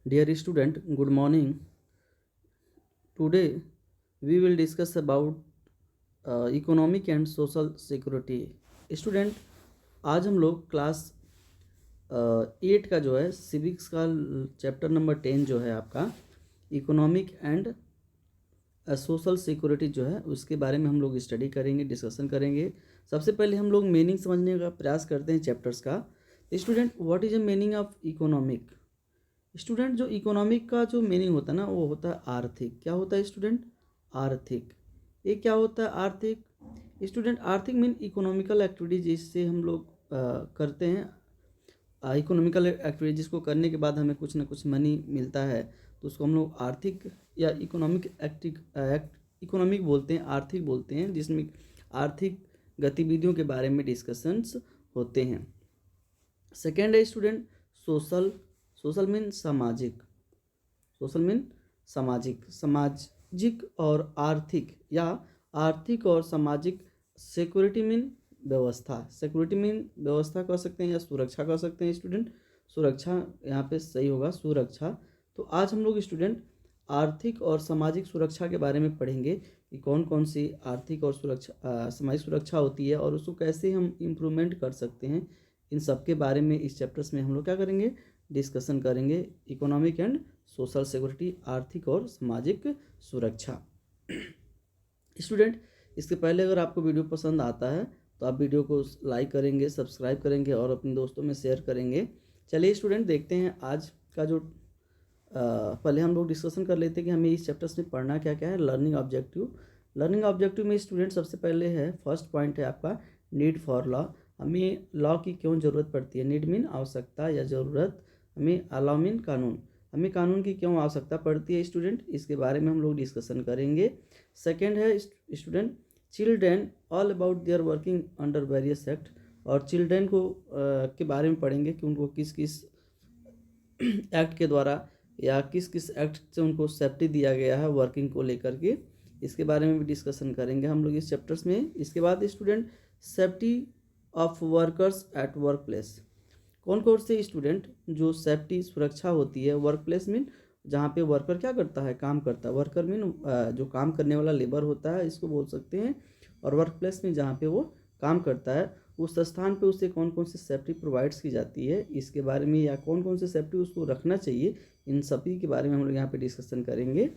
Dear student, good morning. Today we will discuss about economic and social security. Student, आज हम लोग class 8 का जो है सिविक्स का चैप्टर नंबर 10 जो है आपका इकोनॉमिक एंड सोशल सिक्योरिटी जो है उसके बारे में हम लोग स्टडी करेंगे, डिस्कशन करेंगे। सबसे पहले हम लोग मीनिंग समझने का प्रयास करते हैं चैप्टर्स का। Student, what is the meaning of economic? Student, जो इकोनॉमिक का जो मीनिंग होता है ना वो होता है आर्थिक। क्या होता है स्टूडेंट? आर्थिक। ये क्या होता है आर्थिक? स्टूडेंट, आर्थिक मीन इकोनॉमिकल एक्टिविटीज जिससे हम लोग करते हैं। इकोनॉमिकल एक्टिविटीज जिसको करने के बाद हमें कुछ ना कुछ मनी मिलता है तो उसको हम लोग आर्थिक या इकोनॉमिक बोलते हैं, आर्थिक बोलते हैं, जिसमें आर्थिक गतिविधियों के बारे में डिस्कशंस होते हैं। सेकेंड है स्टूडेंट सोशल। सोशल मीन सामाजिक। सोशल मीन सामाजिक और आर्थिक या आर्थिक और सामाजिक। सिक्योरिटी मीन व्यवस्था। सिक्योरिटी मीन व्यवस्था कह सकते हैं या सुरक्षा कह सकते हैं स्टूडेंट। सुरक्षा यहाँ पे सही होगा, सुरक्षा। तो आज हम लोग स्टूडेंट आर्थिक और सामाजिक सुरक्षा के बारे में पढ़ेंगे कि कौन कौन सी आर्थिक और सामाजिक सुरक्षा होती है और उसको कैसे हम इम्प्रूवमेंट कर सकते हैं। इन सब के बारे में इस चैप्टर्स में हम लोग क्या करेंगे, डिस्कशन करेंगे। इकोनॉमिक एंड सोशल सिक्योरिटी, आर्थिक और सामाजिक सुरक्षा। स्टूडेंट, इसके पहले अगर आपको वीडियो पसंद आता है तो आप वीडियो को लाइक करेंगे, सब्सक्राइब करेंगे और अपने दोस्तों में शेयर करेंगे। चलिए स्टूडेंट देखते हैं आज का जो पहले हम लोग डिस्कशन कर लेते हैं कि हमें इस चैप्टर्स में पढ़ना क्या क्या है। Learning objective. लर्निंग ऑब्जेक्टिव में स्टूडेंट सबसे पहले है, फर्स्ट पॉइंट है आपका नीड फॉर लॉ। हमें लॉ की क्यों ज़रूरत पड़ती है? नीड मीन आवश्यकता या ज़रूरत। हमें लॉ मीन कानून। हमें कानून की क्यों आवश्यकता पड़ती है स्टूडेंट, इसके बारे में हम लोग डिस्कशन करेंगे। सेकेंड है student children, all about their working under various act. और चिल्ड्रेन को के बारे में पढ़ेंगे कि उनको किस किस एक्ट के द्वारा या किस किस एक्ट से उनको सेफ्टी दिया गया है वर्किंग को लेकर के। इसके बारे में भी डिस्कशन करेंगे हम लोग इस चैप्टर्स में। इसके बाद student safety of workers eight work place. कौन कौन से स्टूडेंट जो सेफ्टी सुरक्षा होती है वर्क प्लेस मीन जहाँ पे वर्कर क्या करता है, काम करता है। वर्कर मीन जो काम करने वाला लेबर होता है इसको बोल सकते हैं। और वर्क प्लेस में जहाँ पे वो काम करता है उस स्थान पे उसे कौन कौन सी सेफ्टी प्रोवाइड्स की जाती है इसके बारे में, या कौन कौन सी सेफ्टी उसको रखना चाहिए, इन सभी के बारे में हम लोग यहाँ पे डिस्कशन करेंगे।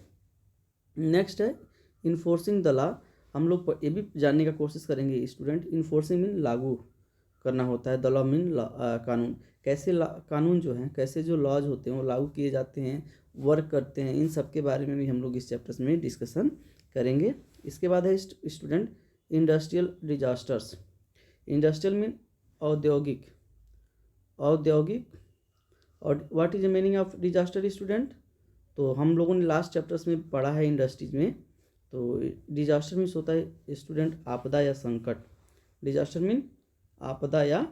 नेक्स्ट है इन्फोर्सिंग द लॉ। हम लोग ये भी जानने का कोशिश करेंगे स्टूडेंट इन्फोर्सिंग मीन लागू करना होता है, द लॉ मीन कानून। कैसे कानून जो हैं, कैसे जो लॉज होते हैं वो लागू किए जाते हैं, वर्क करते हैं, इन सब के बारे में भी हम लोग इस चैप्टर्स में डिस्कशन करेंगे। इसके बाद है student industrial disasters. Industrial mean औद्योगिक। औद्योगिक और what is the meaning of disaster student? तो हम लोगों ने लास्ट चैप्टर्स में पढ़ा है इंडस्ट्रीज में। तो डिजास्टर मीन्स होता है स्टूडेंट आपदा या संकट। डिजास्टर मीन आपदा या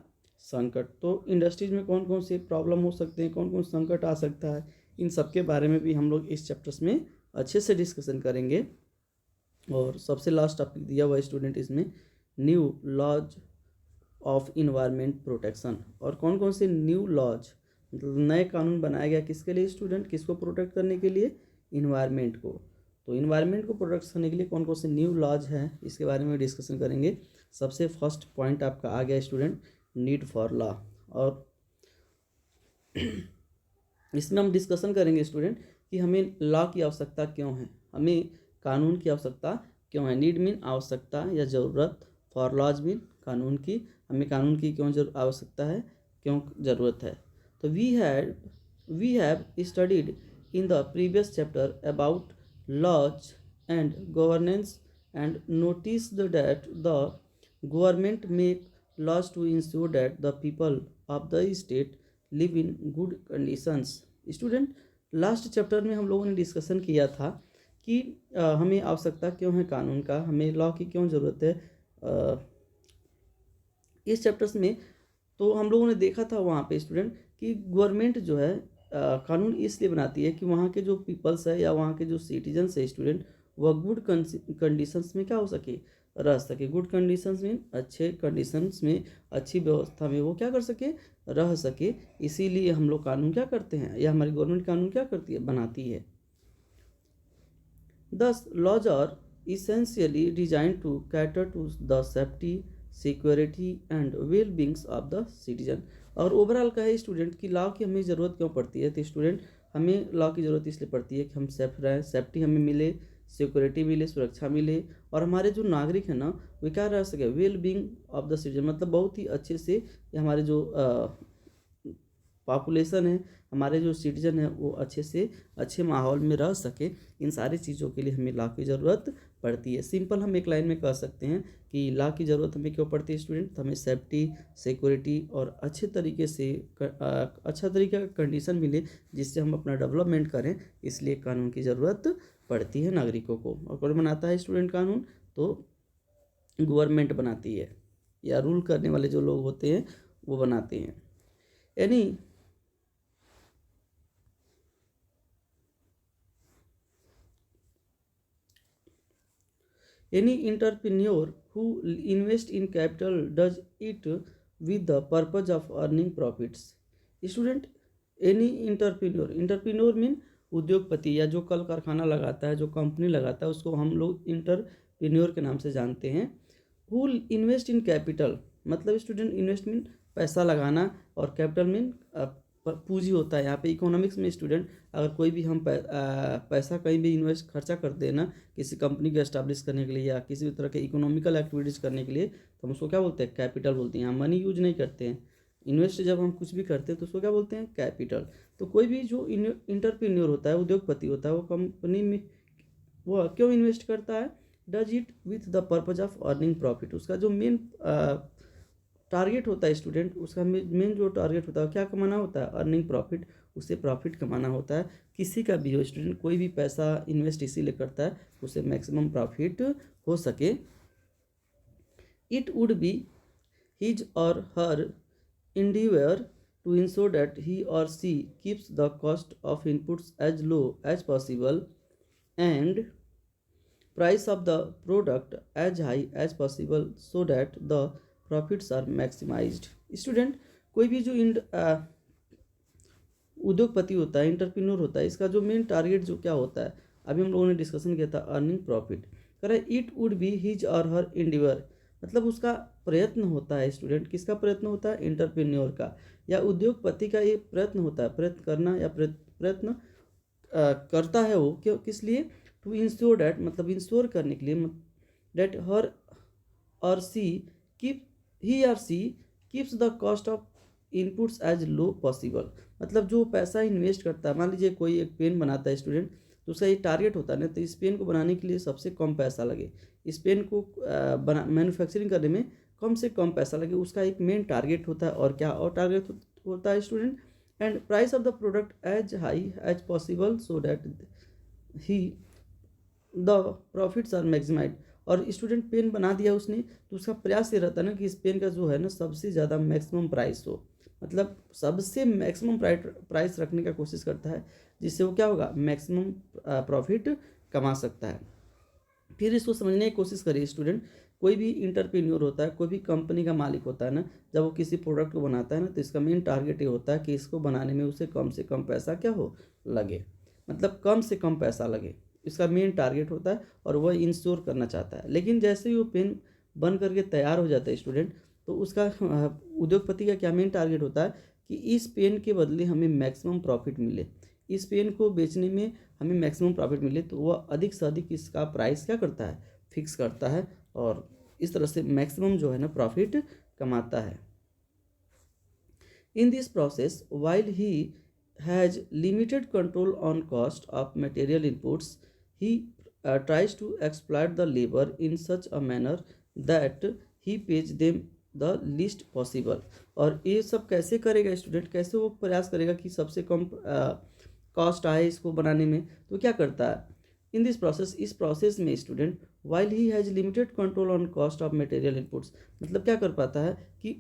संकट। तो इंडस्ट्रीज में कौन कौन से प्रॉब्लम हो सकते हैं, कौन कौन संकट आ सकता है, इन सब के बारे में भी हम लोग इस चैप्टर्स में अच्छे से डिस्कशन करेंगे। और सबसे लास्ट टॉपिक दिया हुआ स्टूडेंट इसमें new laws of environment protection. और कौन कौन से न्यू लॉज, मतलब नए कानून बनाया गया किसके लिए स्टूडेंट, किसको प्रोटेक्ट करने के लिए? इन्वायरमेंट को। तो इन्वायरमेंट को प्रोटेक्ट करने के लिए कौन कौन से न्यू लॉज हैं इसके बारे में डिस्कशन करेंगे। सबसे फर्स्ट पॉइंट आपका आ गया स्टूडेंट नीड फॉर लॉ। और इसमें हम डिस्कशन करेंगे स्टूडेंट कि हमें लॉ की आवश्यकता क्यों है, हमें कानून की आवश्यकता क्यों है। नीड मीन आवश्यकता या ज़रूरत, फॉर लॉज मीन कानून की। हमें कानून की क्यों आवश्यकता है, क्यों ज़रूरत है। तो we have studied in the previous chapter about laws and governance and notice that the government make laws to ensure that the people of the state live in good conditions। Student last chapter में हम लोगों ने discussion किया था कि हमें आवश्यकता क्यों है कानून का, हमें लॉ की क्यों ज़रूरत है इस चैप्टर्स में। तो हम लोगों ने देखा था वहाँ पे स्टूडेंट कि गवर्नमेंट जो है कानून इसलिए बनाती है कि वहाँ के जो पीपल्स है या वहाँ के जो सिटीजन्स है स्टूडेंट वह गुड कंडीशंस में क्या हो सके, रह सके। गुड कंडीशंस में अच्छे कंडीशंस में, अच्छी व्यवस्था में वो क्या कर सके, रह सके। इसीलिए हम लोग कानून क्या करते हैं, या हमारी गवर्नमेंट कानून क्या करती है, बनाती है। Thus, laws are essentially designed to cater to the safety, security and well-beings of the citizen। और ओवरऑल का है स्टूडेंट की लॉ की हमें ज़रूरत क्यों पड़ती है, तो स्टूडेंट हमें लॉ की ज़रूरत इसलिए पड़ती है कि हम सेफ रहें, सेफ्टी हमें मिले, सिक्योरिटी मिले, सुरक्षा मिले, और हमारे जो नागरिक हैं ना वे क्या रह सके, well being of the citizen, मतलब बहुत ही अच्छे से हमारे जो पॉपुलेशन है, हमारे जो सिटीजन है वो अच्छे से अच्छे माहौल में रह सके। इन सारी चीज़ों के लिए हमें लॉ की ज़रूरत पड़ती है। सिंपल हम एक लाइन में कह सकते हैं कि लॉ की ज़रूरत हमें क्यों पड़ती है स्टूडेंट, हमें सेफ्टी, सिक्योरिटी और अच्छे तरीके से अच्छा तरीके का कंडीशन मिले जिससे हम अपना डेवलपमेंट करें, इसलिए कानून की ज़रूरत पड़ती है नागरिकों को। और कौन बनाता है स्टूडेंट कानून, तो गवर्नमेंट बनाती है, या रूल करने वाले जो लोग होते हैं वो बनाते हैं। यानी any entrepreneur who invest in capital does it with the purpose of earning profits। Student any entrepreneur mean उद्योगपति, या जो कल कारखाना लगाता है, जो कंपनी लगाता है, उसको हम लोग इंटरप्रेन्योर के नाम से जानते हैं। हु इन्वेस्ट इन कैपिटल, मतलब स्टूडेंट इन्वेस्टमेंट पैसा लगाना, और कैपिटल मीन पूंजी होता है। यहाँ पे इकोनॉमिक्स में स्टूडेंट अगर कोई भी हम पैसा कहीं भी इन्वेस्ट खर्चा करते हैं ना, किसी कंपनी को एस्टैब्लिश करने के लिए या किसी भी तरह के इकोनॉमिकल एक्टिविटीज़ करने के लिए, तो हम उसको क्या बोलते हैं, कैपिटल बोलते हैं। यहाँ मनी यूज नहीं करते हैं, इन्वेस्ट जब हम कुछ भी करते हैं तो उसको क्या बोलते हैं, कैपिटल। तो कोई भी जो इंटरप्रेन्योर होता है, उद्योगपति होता है, वो कंपनी में वो क्यों इन्वेस्ट करता है, does it with the purpose of earning profit. उसका जो मेन टारगेट होता है स्टूडेंट, उसका मेन जो टारगेट होता है क्या कमाना होता है, अर्निंग प्रॉफिट, उससे प्रॉफिट कमाना होता है। किसी का भी हो स्टूडेंट, कोई भी पैसा इन्वेस्ट इसीलिए करता है उसे मैक्सिमम प्रॉफिट हो सके। It would be his or her endeavor to ensure that he or she keeps the cost of inputs as low as possible and price of the product as high as possible so that the profits are maximized। Student कोई भी जो उद्योगपति होता है, entrepreneur होता है, इसका जो मेन टारगेट जो क्या होता है, अभी हम लोगों ने डिस्कशन किया था, अर्निंग प्रॉफिट। कह रहा है it would be his or her endeavour, मतलब उसका प्रयत्न होता है स्टूडेंट, किसका प्रयत्न होता है, इंटरप्रेन्योर का या उद्योगपति का ये प्रयत्न होता है, प्रयत्न करना या प्रयत्न करता है वो, क्यों, किस लिए, टू इंश्योर डैट, मतलब इंश्योर करने के लिए, डैट हर और सी कीप ही और she keeps the cost of inputs as low possible. मतलब जो पैसा इन्वेस्ट करता है, मान लीजिए कोई एक पेन बनाता है स्टूडेंट, तो उसका ये टारगेट होता है ना, तो इस पेन को बनाने के लिए सबसे कम पैसा लगे, इस पेन को मैन्युफैक्चरिंग करने में कम से कम पैसा लगे, उसका एक मेन टारगेट होता है। और क्या और टारगेट होता है student, and price of the product as high as possible so that he the profits are maximised. और स्टूडेंट पेन बना दिया उसने, तो उसका प्रयास ये रहता है ना कि इस पेन का जो है ना सबसे ज़्यादा मैक्सिमम प्राइस हो, मतलब सबसे मैक्सिमम प्राइस रखने का कोशिश करता है, जिससे वो क्या होगा, मैक्सिमम प्रॉफिट कमा सकता है। फिर इसको समझने की कोशिश करिए स्टूडेंट, कोई भी इंटरप्रेन्योर होता है, कोई भी कंपनी का मालिक होता है ना, जब वो किसी प्रोडक्ट को बनाता है ना, तो इसका मेन टारगेट ये होता है कि इसको बनाने में उसे कम से कम पैसा क्या हो, लगे, मतलब कम से कम पैसा लगे, इसका मेन टारगेट होता है और वह इंश्योर करना चाहता है। लेकिन जैसे ही वो पेन बन करके तैयार हो जाता है स्टूडेंट, तो उसका उद्योगपति का क्या मेन टारगेट होता है कि इस पेन के बदले हमें मैक्सिमम प्रॉफिट मिले, इस पेन को बेचने में हमें मैक्सिमम प्रॉफिट मिले, तो वह अधिक से अधिक इसका प्राइस क्या करता है, फिक्स करता है, और इस तरह से मैक्सिमम जो है ना प्रॉफिट कमाता है। In this process while he has limited control on cost of material inputs, he tries to exploit the labor in such a manner that he pays them the least possible। और ये सब कैसे करेगा student, कैसे वो प्रयास करेगा कि सबसे कम कॉस्ट आए इसको बनाने में, तो क्या करता है, इन दिस प्रोसेस, इस प्रोसेस में student while he has limited control on cost of material inputs, मतलब क्या कर पाता है कि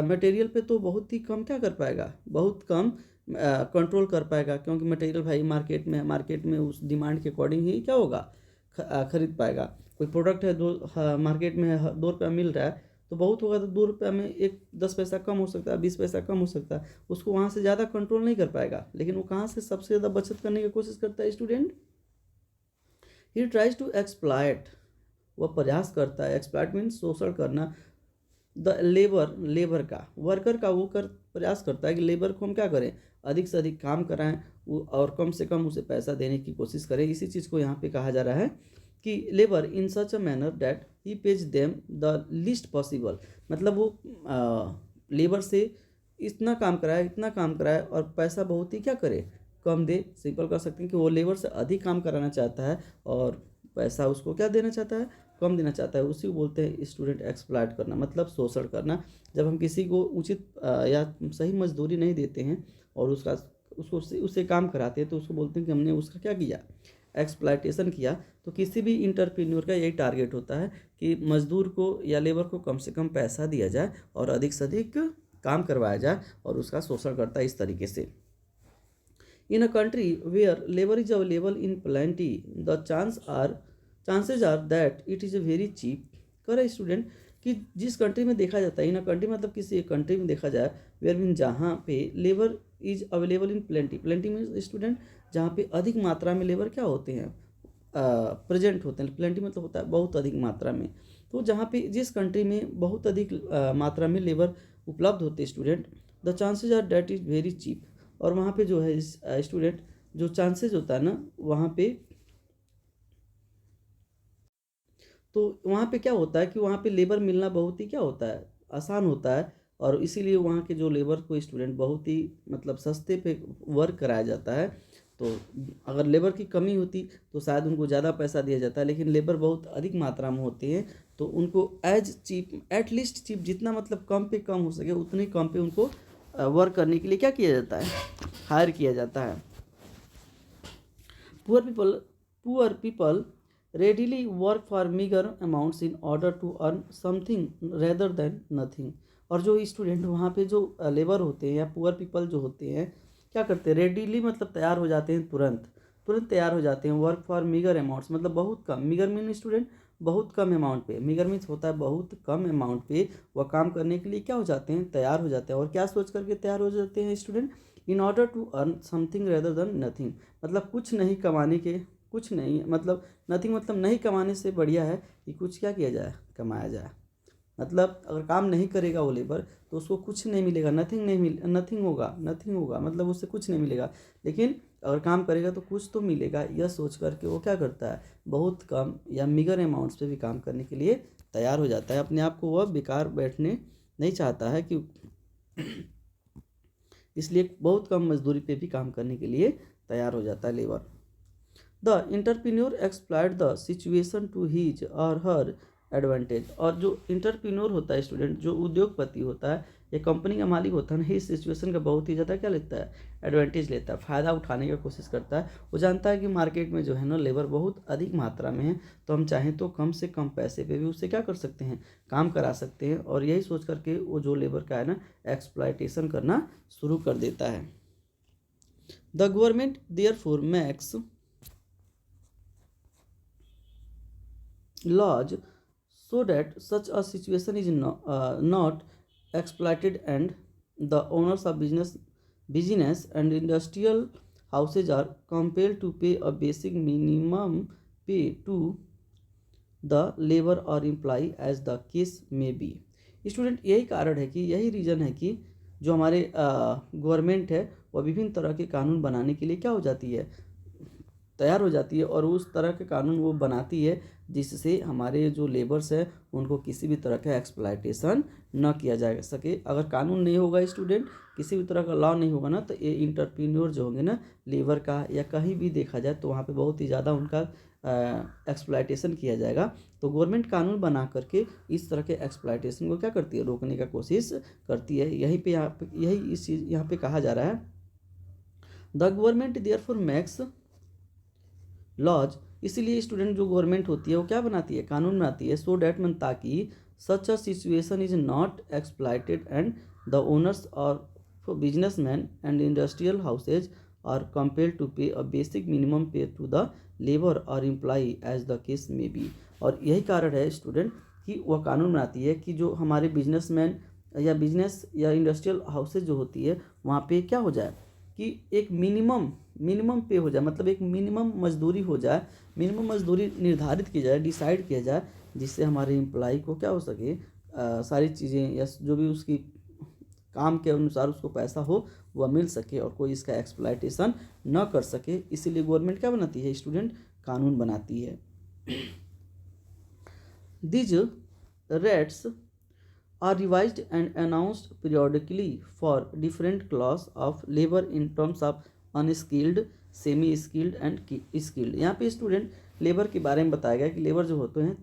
मटेरियल पे तो बहुत ही कम क्या कर पाएगा, बहुत कम कंट्रोल कर पाएगा, क्योंकि मटेरियल भाई मार्केट में उस डिमांड के अकॉर्डिंग ही क्या होगा, खरीद पाएगा। कोई प्रोडक्ट है मार्केट में है 2 रुपया मिल रहा है, तो बहुत होगा तो 2 रुपया में एक 10 पैसा कम हो सकता है, 20 पैसा कम हो सकता है, उसको वहाँ से ज़्यादा कंट्रोल नहीं कर पाएगा। लेकिन वो कहाँ से सबसे ज़्यादा बचत करने की कोशिश करता है student, he tries to exploit, वह प्रयास करता है, एक्सप्लॉइट मीन्स शोषण करना, द लेबर का, वर्कर का वो प्रयास करता है कि लेबर को हम क्या करें, अधिक से अधिक काम कराएं और कम से कम उसे पैसा देने की कोशिश करें। इसी चीज़ को यहाँ पे कहा जा रहा है कि labour in such a manner that he page them the least possible, मतलब वो लेबर से इतना काम कराए और पैसा बहुत ही क्या करे, कम दे। सिंपल कर सकते हैं कि वो लेबर से अधिक काम कराना चाहता है और पैसा उसको क्या देना चाहता है, कम देना चाहता है। उसी को बोलते हैं स्टूडेंट एक्सप्लॉइट करना, मतलब शोषण करना। जब हम किसी को उचित या सही मजदूरी नहीं देते हैं और उससे काम कराते हैं तो उसको बोलते हैं कि हमने उसका क्या किया, एक्सप्लॉइटेशन किया। तो किसी भी इंटरप्रेन्योर का यही टारगेट होता है कि मजदूर को या लेबर को कम से कम पैसा दिया जाए और अधिक से अधिक काम करवाया जाए और उसका शोषण करता है इस तरीके से। In a country where labor is available in plenty, the chances are that it is a very cheap। कर रहे स्टूडेंट कि जिस कंट्री में देखा जाता है, इन अ कंट्री मतलब किसी एक कंट्री में देखा जाए, वेयर मीन जहाँ पे labour is available in plenty, plenty mean student जहाँ पे अधिक मात्रा में लेबर क्या होते हैं, प्रेजेंट होते हैं। प्लेंटी मतलब होता है बहुत अधिक मात्रा में। तो जहाँ पे जिस कंट्री में बहुत अधिक मात्रा में लेबर उपलब्ध होते हैं student, the chances are that is very cheap. और वहाँ पे जो है स्टूडेंट जो चांसेस होता है ना, वहाँ पे तो वहाँ पे क्या होता है कि वहाँ पे लेबर मिलना बहुत ही क्या होता है, आसान होता है। और इसीलिए वहाँ के जो लेबर को स्टूडेंट बहुत ही मतलब सस्ते पे वर्क कराया जाता है। तो अगर लेबर की कमी होती तो शायद उनको ज़्यादा पैसा दिया जाता है, लेकिन लेबर बहुत अधिक मात्रा में होते हैं तो उनको एज चीप, एटलीस्ट चीप, जितना मतलब कम पे कम हो सके उतने कम पे उनको वर्क करने के लिए क्या किया जाता है, हायर किया जाता है। Poor people readily work for meager amounts in order to earn something rather than nothing। और जो स्टूडेंट वहाँ पे जो लेबर होते हैं या पुअर पीपल जो होते हैं क्या करते हैं, रेडीली मतलब तैयार हो जाते हैं, तुरंत तैयार हो जाते हैं। वर्क फॉर मीगर अमाउंट्स मतलब बहुत कम, मीगर मीन स्टूडेंट बहुत कम अमाउंट पे, मीगर मीन्स होता है बहुत कम अमाउंट पे वह काम करने के लिए क्या हो जाते हैं, तैयार हो जाते हैं। और क्या सोच करके तैयार हो जाते हैं student, in order to earn something rather than nothing, मतलब कुछ नहीं कमाने के, कुछ नहीं मतलब नथिंग मतलब नहीं कमाने से बढ़िया है कि कुछ क्या किया जाए, कमाया जाए। मतलब अगर काम नहीं करेगा वो लेबर तो उसको कुछ नहीं मिलेगा, नथिंग होगा मतलब उससे कुछ नहीं मिलेगा। लेकिन अगर काम करेगा तो कुछ तो मिलेगा, यह सोच करके वो क्या करता है, बहुत कम या मिगर अमाउंट्स पे भी काम करने के लिए तैयार हो जाता है। अपने आप को वह बेकार बैठने नहीं चाहता है कि इसलिए बहुत कम मजदूरी पे भी काम करने के लिए तैयार हो जाता है labour. The entrepreneur exploit the situation to his or her advantage. और जो इंटरप्रेन्योर होता है स्टूडेंट, जो उद्योगपति होता है या कंपनी का मालिक होता है ना, इस सिचुएशन का बहुत ही ज़्यादा क्या लेता है, एडवांटेज लेता है, फ़ायदा उठाने की कोशिश करता है। वो जानता है कि मार्केट में जो है ना लेबर बहुत अधिक मात्रा में है, तो हम चाहें तो कम से कम पैसे पे भी उससे क्या कर सकते हैं, काम करा सकते हैं। और यही सोच करके वो जो लेबर का है ना एक्सप्लॉइटेशन करना शुरू कर देता है। The government therefore makes laws so that such a situation is not exploited, and the owners of business and industrial houses are compelled to pay a basic minimum pay to the labor or employee as the case may be। Student यही कारण है कि यही reason है कि जो हमारे government है वह विभिन्न तरह के कानून बनाने के लिए क्या हो जाती है, तैयार हो जाती है। और उस तरह के कानून वो बनाती है जिससे हमारे जो लेबर्स हैं उनको किसी भी तरह का एक्सप्लॉइटेशन न किया जा सके। अगर कानून नहीं होगा स्टूडेंट, किसी भी तरह का लॉ नहीं होगा ना, तो ये इंटरप्रेन्योर जो होंगे ना लेबर का या कहीं भी देखा जाए तो वहाँ पे बहुत ही ज़्यादा उनका एक्सप्लॉइटेशन किया जाएगा। तो गवर्नमेंट कानून बना करके इस तरह के एक्सप्लॉइटेशन को क्या करती है, रोकने का कोशिश करती है। यही इस चीज़ यहाँ पे कहा जा रहा है, the government therefore makes laws. इसीलिए स्टूडेंट जो गवर्नमेंट होती है वो क्या बनाती है, कानून बनाती है, सो डैट मन ताकि such a situation is not exploited and the owners or businessmen and industrial houses are compelled to pay a basic minimum pay to the labour or employee as the case may be. और यही कारण है student कि वह कानून बनाती है कि जो हमारे बिजनेसमैन या बिजनेस या इंडस्ट्रियल हाउसेज जो होती है वहाँ पे क्या हो जाए कि एक मिनिमम पे हो जाए, मतलब एक मिनिमम मजदूरी हो जाए, मिनिमम मजदूरी निर्धारित की जाए, डिसाइड किया जाए, जिससे हमारे एम्प्लॉय को क्या हो सके, सारी चीज़ें या जो भी उसकी काम के अनुसार उसको पैसा हो वह मिल सके और कोई इसका एक्सप्लॉयटेशन न कर सके। इसीलिए गवर्नमेंट क्या बनाती है स्टूडेंट, कानून बनाती है। These rates are revised and announced periodically for different class of labor in terms of unskilled, semi skilled and skilled. यहाँ पे स्टूडेंट लेबर के बारे में बताया गया कि लेबर जो होते हैं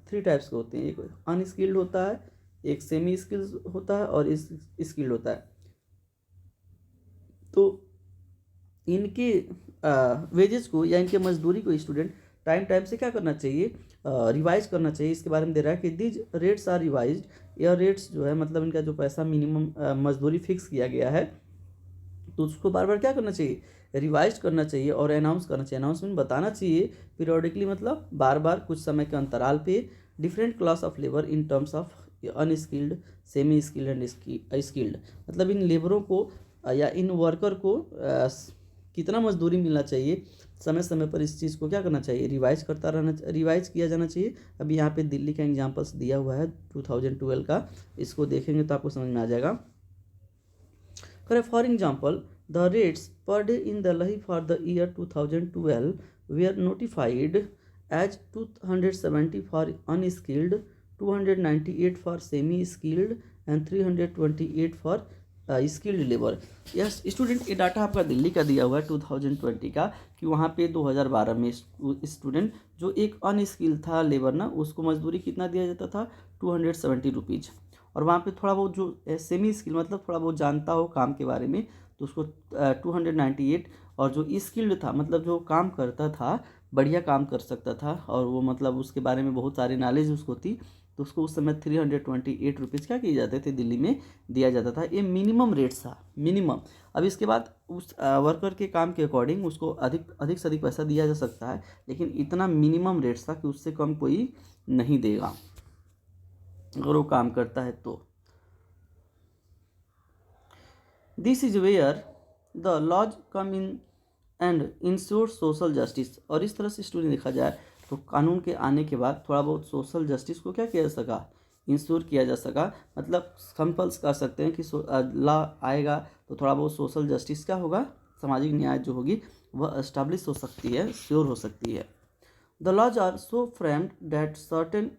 थ्री टाइप्स के होते हैं, एक अनस्किल्ड होता है, एक सेमी स्किल्ड होता है और इस स्किल्ड होता है। तो इनके वेजेस को या इनके मजदूरी को स्टूडेंट टाइम टाइम से क्या करना चाहिए, रिवाइज करना चाहिए। इसके बारे में दे रहा है कि दीज रेट्स आर रिवाइज्ड, यह रेट्स जो है मतलब इनका जो पैसा मिनिमम मजदूरी फिक्स किया गया है तो उसको बार बार क्या करना चाहिए, रिवाइज करना चाहिए और अनाउंस करना चाहिए। अनाउंसमेंट बताना चाहिए पीरियोडिकली, मतलब बार बार कुछ समय के अंतराल पे, different class of labour in terms of unskilled, semi skilled and skilled. मतलब इन लेबरों को या इन वर्कर को कितना मजदूरी मिलना चाहिए, समय समय पर इस चीज़ को क्या करना चाहिए, रिवाइज किया जाना चाहिए। अभी यहाँ पे दिल्ली का एग्जाम्पल्स दिया हुआ है 2012 का, इसको देखेंगे तो आपको समझ में आ जाएगा। For example, the rates per day in Delhi for the year 2012 were notified as 270 for unskilled, 298 for semi-skilled and 328 for skilled labour. Yes student, ये डाटा आपका दिल्ली का दिया हुआ है 2020 का कि वहाँ पे 2012 में स्टूडेंट जो एक अनस्किल्ड था लेबर ना, उसको मजदूरी कितना दिया जाता था, 270 रुपीज़। और वहाँ पे थोड़ा बहुत जो सेमी स्किल मतलब थोड़ा बहुत जानता हो काम के बारे में तो उसको 298, और जो स्किल्ड था मतलब जो काम करता था, बढ़िया काम कर सकता था और वो मतलब उसके बारे में बहुत सारी नॉलेज उसको थी, तो उसको उस समय 328 रुपीज़ क्या किए जाते थे, दिल्ली में दिया जाता था। ये मिनिमम रेट था, मिनिमम। अब इसके बाद उस वर्कर के काम के अकॉर्डिंग उसको अधिक से अधिक पैसा दिया जा सकता है, लेकिन इतना मिनिमम रेट था कि उससे कम कोई नहीं देगा अगर वो काम करता है तो। This is where the laws come in and ensure social justice. और इस तरह से स्टूडेंट देखा जाए तो कानून के आने के बाद थोड़ा बहुत सोशल जस्टिस को क्या किया जा सका, इंश्योर किया जा सका। मतलब कंपल्स कर सकते हैं कि लॉ आएगा तो थोड़ा बहुत सोशल जस्टिस क्या होगा, सामाजिक न्याय जो होगी वह एस्टैब्लिश हो सकती है, श्योर हो सकती है। The laws are so framed that certain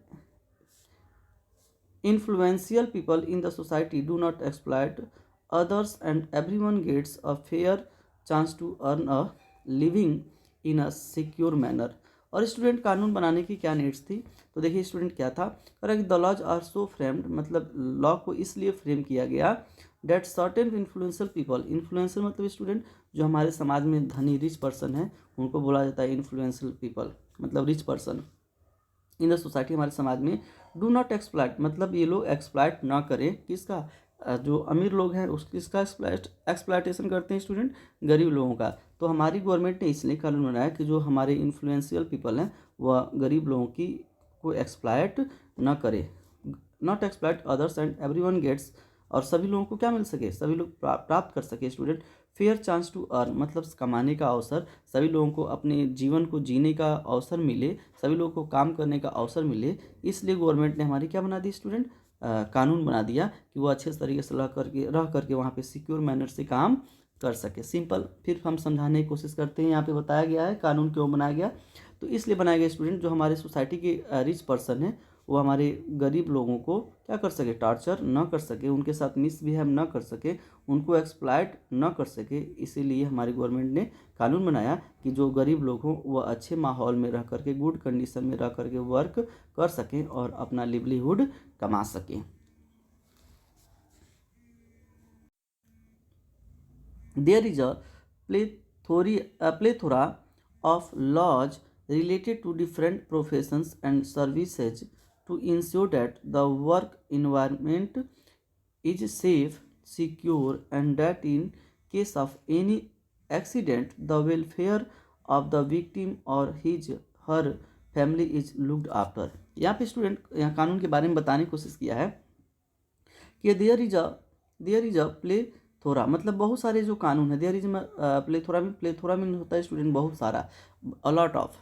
influential people in the society do not exploit others and everyone gets a fair chance to earn a living in a secure manner। और student कानून बनाने की क्या needs थी, तो देखिए student क्या था, correct, the laws are so framed मतलब लॉ को इसलिए फ्रेम किया गया that certain influential people, influential मतलब स्टूडेंट जो हमारे समाज में धनी रिच पर्सन है उनको बोला जाता है इन्फ्लुएंशियल पीपल, मतलब rich person in the society, हमारे समाज में। डू नॉट एक्सप्लॉइट मतलब ये लोग एक्सप्लॉइट ना करें किसका, जो अमीर लोग हैं उस किसका एक्सप्लॉइटेशन करते हैं स्टूडेंट, गरीब लोगों का। तो हमारी गवर्नमेंट ने इसलिए कानून बनाया कि जो हमारे इन्फ्लुएंशियल पीपल हैं वह गरीब लोगों की को एक्सप्लॉइट ना करे, not exploit others and everyone gets, और सभी लोगों को क्या मिल सके, सभी लोग प्राप्त कर सके student fair chance to earn मतलब कमाने का अवसर, सभी लोगों को अपने जीवन को जीने का अवसर मिले, सभी लोगों को काम करने का अवसर मिले। इसलिए गवर्नमेंट ने हमारी क्या बना दी स्टूडेंट, कानून बना दिया कि वो अच्छे तरीके से रह करके वहाँ पे सिक्योर मैनर से काम कर सके। सिंपल, फिर हम समझाने की कोशिश करते हैं। यहाँ पे बताया गया है कानून क्यों बनाया गया, तो इसलिए बनाया गया स्टूडेंट जो हमारे सोसाइटी के रिच पर्सन है वो हमारे गरीब लोगों को क्या कर सके, टॉर्चर न कर सके, उनके साथ मिसबिहेव न कर सके, उनको एक्सप्लॉइट न कर सके। इसीलिए हमारी गवर्नमेंट ने कानून बनाया कि जो गरीब लोग हों वह अच्छे माहौल में रह करके, गुड कंडीशन में रह करके वर्क कर सकें और अपना लिवलीहुड कमा सकें। There is a plethora of laws related to different professions and services to ensure that the work environment is safe, secure, and that in case of any accident, the welfare of the victim or his her family is looked after. यहाँ पे student यहाँ कानून के बारे में बताने की कोशिश किया है कि देयर इज अ प्लेथोरा, मतलब बहुत सारे जो कानून है, देयर इज प्लेथोरा में होता है स्टूडेंट बहुत सारा, अलॉट ऑफ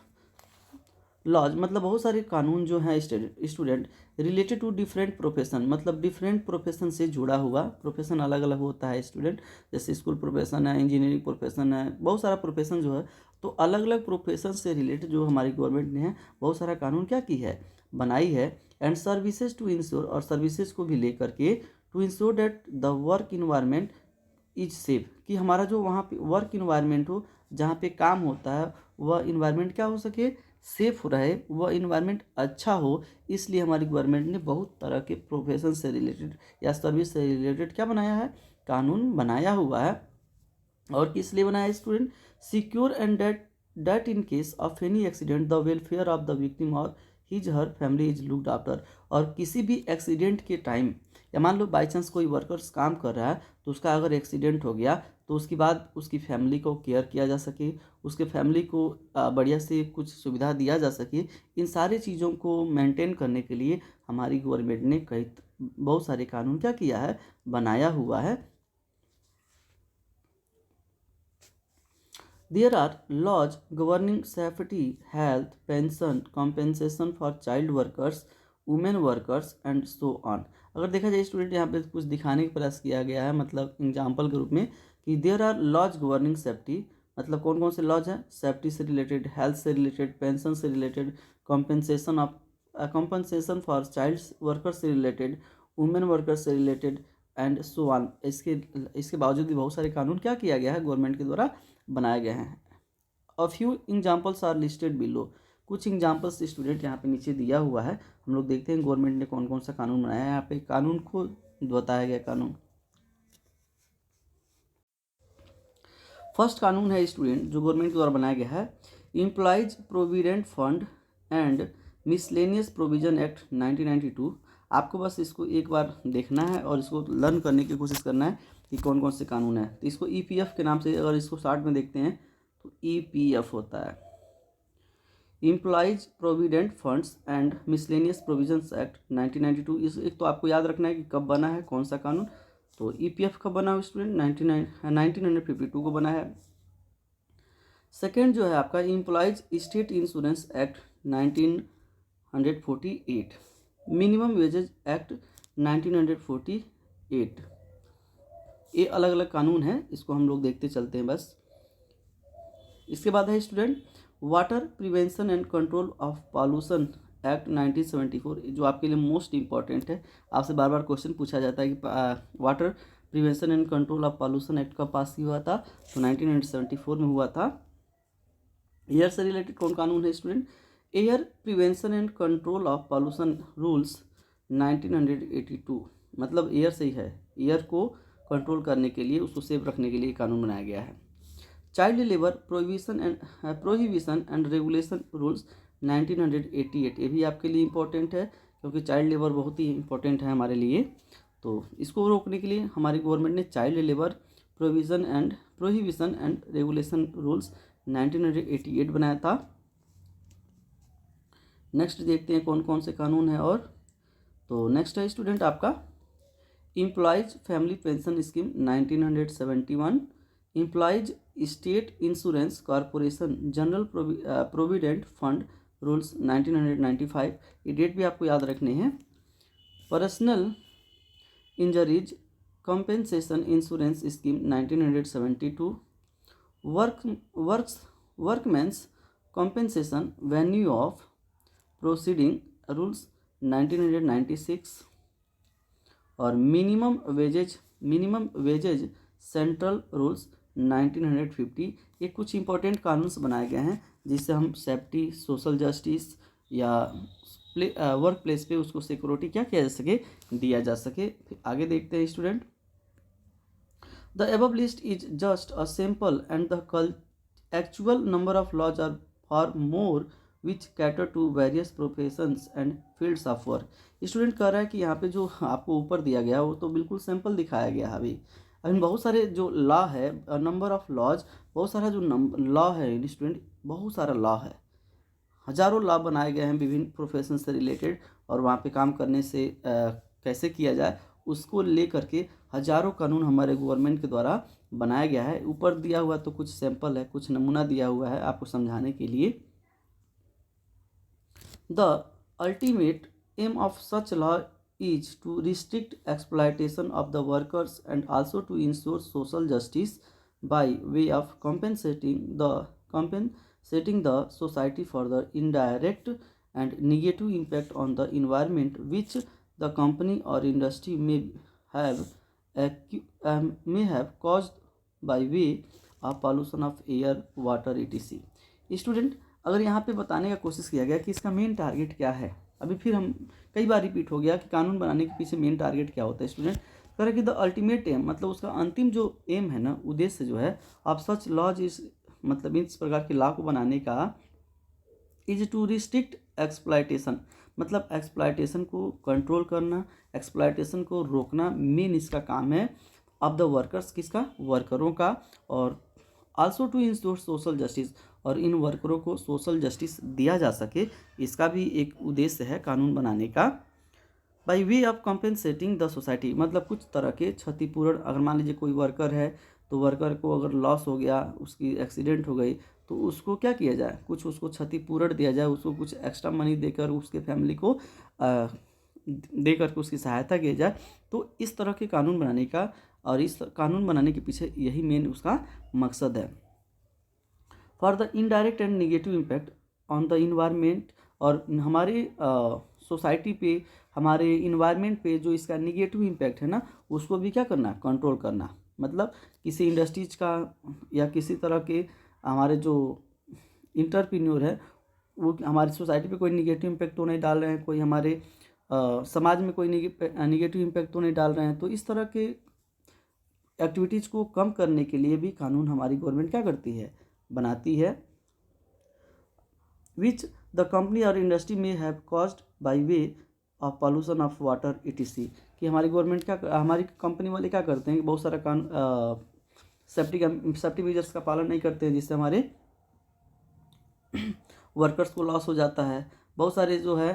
लॉज, मतलब बहुत सारे कानून जो हैं student related to different profession, मतलब डिफरेंट प्रोफेशन से जुड़ा हुआ, प्रोफेशन अलग अलग होता है स्टूडेंट, जैसे स्कूल प्रोफेशन है, इंजीनियरिंग प्रोफेशन है, बहुत सारा प्रोफेशन जो है, तो अलग अलग प्रोफेशन से रिलेटेड जो हमारी गवर्नमेंट ने है बहुत सारा कानून क्या की है, बनाई है। एंड सर्विसेज टू इंश्योर, और सर्विसेज को भी लेकर के to ensure that the work environment is safe, कि हमारा जो वहाँ पे वर्क इन्वायरमेंट हो, जहाँ पे काम होता है, वह इन्वायरमेंट क्या हो सके, सेफ रहे, वह इन्वायरमेंट अच्छा हो। इसलिए हमारी गवर्नमेंट ने बहुत तरह के प्रोफेशन से रिलेटेड या सर्विस से रिलेटेड क्या बनाया है, कानून बनाया हुआ है। और किस लिए बनाया है student, secure and that in case of any accident the welfare of the victim or his her family is looked after. और किसी भी एक्सीडेंट के टाइम, या मान लो बाई चांस कोई वर्कर्स काम कर रहा है तो उसका अगर एक्सीडेंट हो गया तो उसके बाद उसकी फैमिली को केयर किया जा सके, उसके फैमिली को बढ़िया से कुछ सुविधा दिया जा सके, इन सारी चीज़ों को मेंटेन करने के लिए हमारी गवर्नमेंट ने कई बहुत सारे कानून क्या किया है, बनाया हुआ है। There are laws governing safety, health, pension, compensation for child workers, women workers and so on। अगर देखा जाए स्टूडेंट यहाँ पे कुछ दिखाने का प्रयास किया गया है, मतलब एग्जाम्पल के रूप में, कि there are laws governing safety, मतलब कौन कौन से लॉज हैं, सेफ्टी से रिलेटेड, हेल्थ से रिलेटेड, पेंशन से related, compensation for child workers से रिलेटेड, वुमेन वर्कर्स से रिलेटेड एंड सो ऑन। इसके बावजूद भी बहुत सारे कानून क्या किया गया है, गवर्नमेंट के द्वारा बनाए गए हैं। A few examples are listed below, कुछ एग्जाम्पल्स स्टूडेंट यहाँ पे नीचे दिया हुआ है, हम लोग देखते हैं गवर्नमेंट ने कौन कौन सा कानून बनाया है। यहाँ पे कानून को बताया गया कानून, फर्स्ट कानून है स्टूडेंट जो गवर्नमेंट के द्वारा बनाया गया है, employees provident fund and miscellaneous provision act 1992। आपको बस इसको एक बार देखना है और इसको लर्न करने की कोशिश करना है कि कौन कौन से कानून है। तो इसको ईपीएफ के नाम से अगर इसको स्टार्ट में देखते हैं तो ईपीएफ होता है, employees provident funds and miscellaneous provisions act 1992। इस एक तो आपको याद रखना है कि कब बना है, कौन सा कानून, तो ईपीएफ कब बना है स्टूडेंट, 1952 को बना है। सेकेंड जो है आपका employees state insurance act 1948, minimum wages act 1948। ये अलग अलग कानून है, इसको हम लोग देखते चलते हैं बस। इसके बाद है student water prevention and control of pollution act 1974, जो आपके लिए मोस्ट इंपॉर्टेंट है। आपसे बार बार क्वेश्चन पूछा जाता है कि water prevention and control of pollution act कब पास हुआ था, तो 1974 में हुआ था। एयर से रिलेटेड कौन कानून है student, air prevention and control of pollution rules 1982, मतलब एयर से ही है, एयर को कंट्रोल करने के लिए, उसको सेफ रखने के लिए कानून बनाया गया है। Child labour prohibition and regulation rules 1988, ये भी आपके लिए इम्पोर्टेंट है क्योंकि चाइल्ड लेबर बहुत ही इम्पोर्टेंट है हमारे लिए। तो इसको रोकने के लिए हमारी गवर्नमेंट ने child labour prohibition and regulation rules 1988 बनाया था। नेक्स्ट देखते हैं कौन कौन से कानून है। और तो नेक्स्ट है स्टूडेंट आपका employees family pension scheme 1971, employees state insurance corporation general provident fund rules 1995, ये डेट भी आपको याद रखने हैं। Personal injuries compensation insurance scheme 1972, workmen's compensation venue of proceeding rules 1996, और मिनिमम वेजेज सेंट्रल रूल्स 1950। ये कुछ इंपॉर्टेंट कानून बनाए गए हैं जिससे हम सेफ्टी, सोशल जस्टिस या वर्क प्लेस पे उसको सिक्योरिटी क्या किया जा सके, दिया जा सके। आगे देखते हैं student, the above list is just a sample and the actual number of laws are far more which cater to various professions and fields of work. Student कह रहा है कि यहाँ पे जो आपको ऊपर दिया गया वो तो बिल्कुल सैंपल दिखाया गया है। अभी बहुत सारे जो लॉ है, नंबर ऑफ लॉज, बहुत सारा जो लॉ है स्टूडेंट, बहुत सारा लॉ है, हज़ारों लॉ बनाए गए हैं विभिन्न प्रोफेशन से रिलेटेड, और वहाँ पे काम करने से कैसे किया जाए उसको लेकर के हज़ारों कानून हमारे गवर्नमेंट के द्वारा बनाया गया है। ऊपर दिया हुआ तो कुछ सैंपल है, कुछ नमूना दिया हुआ है आपको समझाने के लिए। The ultimate aim of such law is to restrict exploitation of the workers and also to ensure social justice by way of compensating the society for the indirect and negative impact on the environment which the company or industry have may have caused by way of pollution of air, water, etc. Student, अगर यहाँ पे बताने का कोशिश किया गया कि इसका मेन टारगेट क्या है, अभी फिर हम कई बार रिपीट हो गया कि कानून बनाने के पीछे मेन टारगेट क्या होता है स्टूडेंट, कह रहा कि द अल्टीमेट एम मतलब उसका अंतिम जो एम है ना, उद्देश्य जो है ऑफ सच लॉज इस मतलब इस प्रकार के लॉ को बनाने का इज टू रिस्ट्रिक्ट एक्सप्लॉयटेशन मतलब एक्सप्लॉयटेशन को कंट्रोल करना, एक्सप्लॉयटेशन को रोकना मेन इसका काम है ऑफ द वर्कर्स, किसका, वर्करों का, और also to ensure social justice और इन वर्करों को सोशल जस्टिस दिया जा सके, इसका भी एक उद्देश्य है कानून बनाने का। By way of compensating the society मतलब कुछ तरह के क्षतिपूर्ण, अगर मान लीजिए कोई वर्कर है तो वर्कर को अगर लॉस हो गया, उसकी एक्सीडेंट हो गई, तो उसको क्या किया जाए, कुछ उसको क्षतिपूर्ण दिया जाए, उसको कुछ एक्स्ट्रा मनी देकर उसके फैमिली को देकर के उसकी सहायता की जाए। तो इस तरह के कानून बनाने का और इस कानून बनाने के पीछे यही मेन उसका मकसद है। For the indirect and negative impact on the environment, और हमारे सोसाइटी पे, हमारे इन्वायरमेंट पे जो इसका नेगेटिव इम्पैक्ट है ना, उसको भी क्या करना, कंट्रोल करना। मतलब किसी इंडस्ट्रीज का या किसी तरह के हमारे जो इंटरप्रेन्योर है वो हमारी सोसाइटी पे कोई निगेटिव इम्पैक्ट तो नहीं डाल रहे हैं, कोई हमारे समाज में कोई निगेटिव इम्पैक्ट तो नहीं डाल रहे हैं, तो इस तरह के एक्टिविटीज़ को कम करने के लिए भी कानून हमारी गवर्नमेंट क्या करती है, बनाती है। विच द कंपनी और इंडस्ट्री में have caused by way of pollution of water etc, कि हमारी गवर्नमेंट क्या, हमारी कंपनी वाले क्या करते हैं कि बहुत सारा सेफ्टी मेजर्स का पालन नहीं करते हैं, जिससे हमारे वर्कर्स को लॉस हो जाता है। बहुत सारे जो है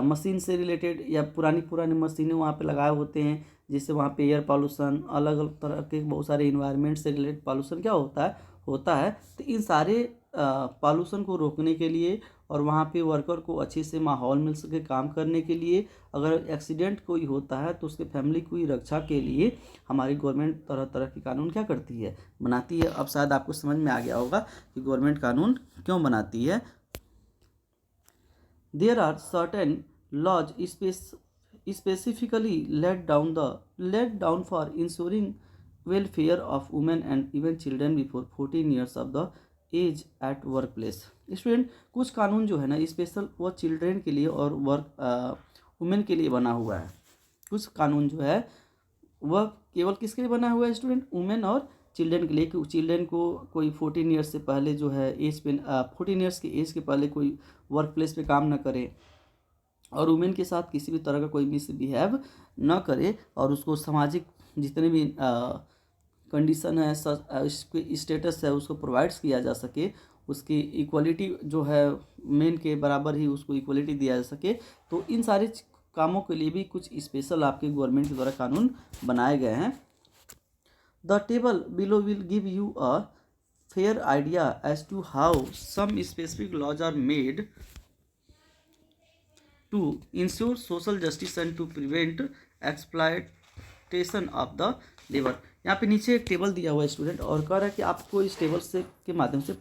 मशीन से रिलेटेड या पुरानी मशीनें वहाँ पे लगाए होते हैं, जिससे वहाँ पे एयर पॉल्यूशन, अलग अलग तरह के बहुत सारे इन्वायरमेंट से रिलेटेड पॉल्यूशन क्या होता है। तो इन सारे पॉल्यूशन को रोकने के लिए और वहाँ पे वर्कर को अच्छे से माहौल मिल सके काम करने के लिए, अगर एक्सीडेंट कोई होता है तो उसके फैमिली की रक्षा के लिए हमारी गवर्नमेंट तरह तरह के कानून क्या करती है, बनाती है। अब शायद आपको समझ में आ गया होगा कि गवर्नमेंट कानून क्यों बनाती है। There are certain laws specifically laid down for ensuring welfare of women and even children before 14 years of the age at work place. Student, कुछ कानून जो है ना स्पेशल वो चिल्ड्रेन के लिए और वुमेन के लिए बना हुआ है। कुछ कानून जो है वह केवल किसके लिए बना हुआ है स्टूडेंट, वुमेन और चिल्ड्रेन के लिए, कि चिल्ड्रेन को कोई 14 ईयर्स से पहले जो है एज पे 14 ईयर्स की एज के पहले कोई वर्क प्लेस पे काम न करे, और वुमेन के साथ किसी भी तरह का कोई मिसबिहेव न करे, और उसको सामाजिक जितने भी कंडीशन है, स्टेटस है, उसको प्रोवाइड्स किया जा सके, उसकी इक्वलिटी जो है मेन के बराबर ही उसको इक्वलिटी दिया जा सके। तो इन सारे कामों के लिए भी कुछ स्पेशल आपके गवर्नमेंट के द्वारा कानून बनाए गए हैं। The table below will give you a fair idea as to how some specific laws are made to ensure social justice and to prevent exploitation of the labour. यहाँ पे नीचे एक टेबल दिया हुआ है स्टूडेंट, और कह रहा है कि आपको इस टेबल से के माध्यम से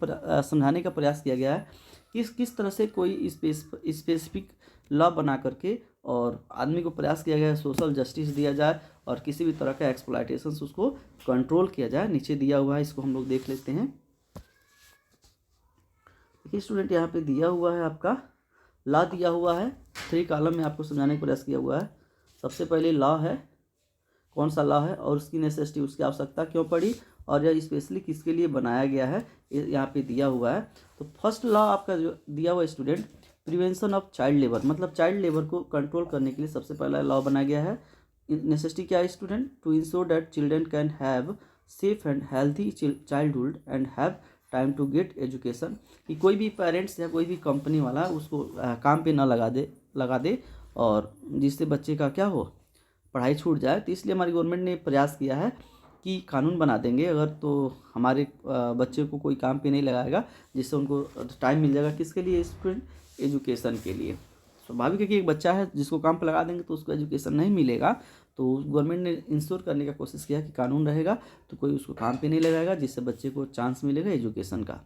समझाने का प्रयास किया गया है कि किस तरह से कोई स्पेसिफिक लॉ बना करके और आदमी को प्रयास किया गया है सोशल जस्टिस दिया जाए और किसी भी तरह का एक्सप्लॉयटेशन उसको कंट्रोल किया जाए। नीचे दिया हुआ है, इसको हम लोग देख लेते हैं। देखिए स्टूडेंट, यहाँ पे दिया हुआ है आपका लॉ दिया हुआ है, 3 कॉलम में आपको समझाने का प्रयास किया हुआ है। सबसे पहले लॉ है, कौन सा लॉ है और उसकी नेसेसिटी, उसकी आवश्यकता क्यों पड़ी, और यह स्पेशली किसके लिए बनाया गया है, यहाँ पे दिया हुआ है। तो फर्स्ट लॉ आपका जो दिया हुआ है student, prevention of child labour, मतलब चाइल्ड लेबर को कंट्रोल करने के लिए सबसे पहला लॉ बनाया गया है। नेसेसिटी क्या है student, to ensure that children can have safe and healthy childhood and have time to get education, कि कोई भी पेरेंट्स या कोई भी कंपनी वाला उसको काम पे ना लगा दे और जिससे बच्चे का क्या हो, पढ़ाई छूट जाए। तो इसलिए हमारी गवर्नमेंट ने प्रयास किया है कि कानून बना देंगे अगर तो हमारे बच्चे को कोई काम पे नहीं लगाएगा, जिससे उनको टाइम मिल जाएगा किसके लिए, स्टूडेंट एजुकेशन के लिए। स्वाभाविक है कि एक बच्चा है जिसको काम पे लगा देंगे तो उसको एजुकेशन नहीं मिलेगा, तो गवर्नमेंट ने इंश्योर करने का कोशिश किया कि कानून रहेगा तो कोई उसको काम पे नहीं लगाएगा, जिससे बच्चे को चांस मिलेगा एजुकेशन का।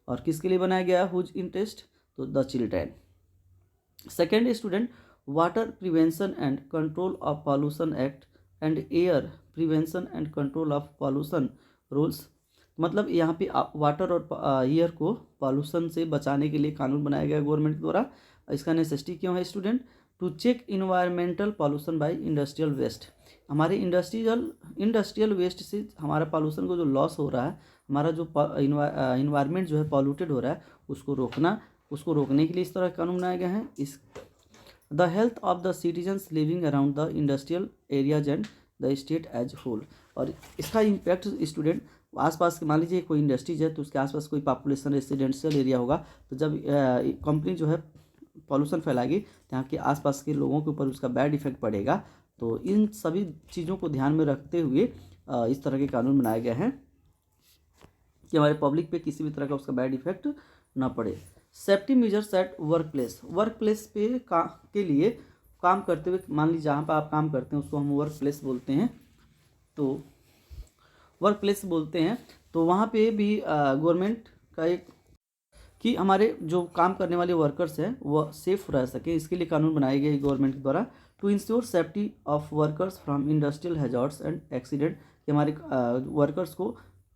और किसके लिए बनाया गया, हुज इंटरेस्ट, तो the children. Second student, water prevention and control of pollution act and air prevention and control of pollution rules. मतलब यहाँ पे वाटर और एयर को पॉल्यूशन से बचाने के लिए कानून बनाया गया गवर्नमेंट के द्वारा। इसका नेसेसिटी क्यों है student, to check environmental pollution by industrial waste. हमारे इंडस्ट्रियल वेस्ट से हमारा पॉल्यूशन को जो लॉस हो रहा है, हमारा जो इन्वायरमेंट जो है पॉल्यूटेड हो रहा है, उसको रोकने के लिए इस तरह के कानून बनाए गए हैं। इस the health of the citizens living around the industrial areas and the state as whole. और इसका इम्पैक्ट स्टूडेंट, आसपास के मान लीजिए कोई इंडस्ट्रीज है तो उसके आसपास कोई पॉपुलेशन रेसिडेंशियल एरिया होगा, तो जब कंपनी जो है पॉल्यूशन फैलाएगी तो यहाँ के आसपास के लोगों के ऊपर उसका बैड इफेक्ट पड़ेगा। तो इन सभी चीज़ों को ध्यान में रखते हुए इस तरह के कानून बनाए गए हैं कि हमारे पब्लिक पे किसी भी तरह का उसका बैड इफेक्ट ना पड़े। Safety measures eight work place पे के लिए काम करते हुए, मान लीजिए जहाँ पर आप काम करते हैं उसको हम वर्क प्लेस बोलते हैं, तो वर्क प्लेस बोलते हैं। तो वहाँ पे भी गवर्नमेंट का एक कि हमारे जो काम करने वाले वर्कर्स हैं वह सेफ रह सके, इसके लिए कानून बनाए गए गवर्नमेंट के द्वारा। To ensure safety of workers from industrial hazards and accident, कि हमारे वर्कर्स को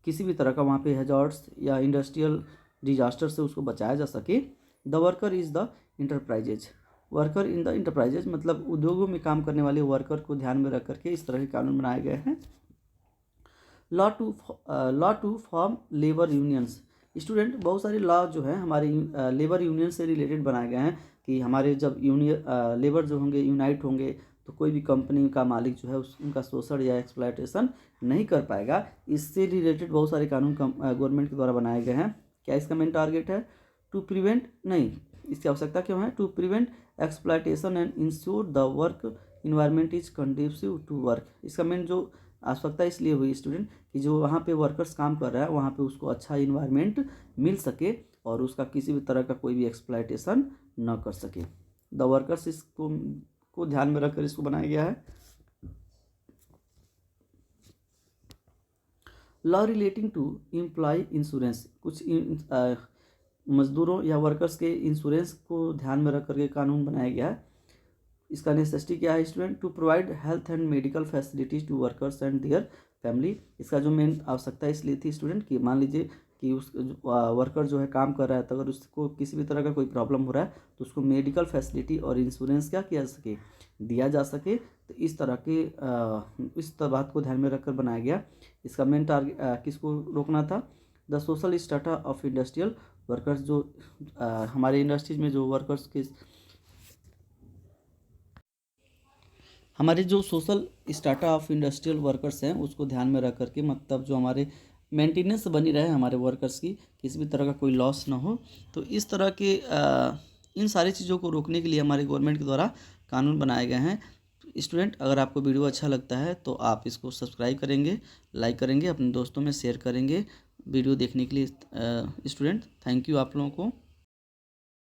किसी भी तरह का वहाँ पे हैजार्ड्स या इंडस्ट्रियल डिजास्टर से उसको बचाया जा सके। The worker is the enterprises, worker in the enterprises मतलब उद्योगों में काम करने वाले वर्कर को ध्यान में रख करके इस तरह के कानून बनाए गए हैं। Law to form labour unions. Student, बहुत सारे लॉ जो है हमारे लेबर यूनियन से रिलेटेड बनाए गए हैं कि हमारे जब लेबर जो होंगे यूनाइट होंगे तो कोई भी कंपनी का मालिक जो है उनका शोषण या एक्सप्लॉयटेशन नहीं कर पाएगा। इससे रिलेटेड बहुत सारे कानून गवर्नमेंट के द्वारा बनाए गए हैं। क्या इसका मेन टारगेट है, टू प्रिवेंट, नहीं इसकी आवश्यकता क्यों है, to prevent exploitation and ensure the work environment is conducive to work. इसका मेन जो आवश्यकता इसलिए हुई स्टूडेंट कि जो वहाँ पे वर्कर्स काम कर रहा है वहाँ पे उसको अच्छा इन्वायरमेंट मिल सके और उसका किसी भी तरह का कोई भी एक्सप्लॉयटेशन न कर सके। द वर्कर्स इसको ध्यान में रखकर इसको बनाया गया है। Law relating to employ insurance, कुछ मजदूरों या वर्कर्स के इंश्योरेंस को ध्यान में रख करके कानून बनाया गया है। इसका नेसेसिटी क्या है student, to provide health and medical facilities to workers and their family. इसका जो मेन आवश्यकता इसलिए थी स्टूडेंट कि मान लीजिए कि उस वर्कर जो है काम कर रहा है तो अगर उसको किसी भी तरह का कोई प्रॉब्लम हो रहा है तो उसको मेडिकल फैसिलिटी और इंश्योरेंस क्या किया जा सके, दिया जा सके। तो इस तरह के इस बात को ध्यान में रखकर बनाया गया। इसका मेन टारगेट किसको रोकना था, the social strata of industrial workers, जो हमारे इंडस्ट्रीज में जो वर्कर्स के हमारे जो social strata of industrial workers हैं उसको ध्यान में रख करके, मतलब जो हमारे मेंटेनेंस बनी रहे हमारे वर्कर्स की, किसी भी तरह का कोई लॉस ना हो। तो इस तरह के इन सारी चीज़ों को रोकने के लिए हमारे गवर्नमेंट के द्वारा कानून बनाए गए हैं। स्टूडेंट, अगर आपको वीडियो अच्छा लगता है तो आप इसको सब्सक्राइब करेंगे, लाइक करेंगे, अपने दोस्तों में शेयर करेंगे। वीडियो देखने के लिए स्टूडेंट थैंक यू आप लोगों को।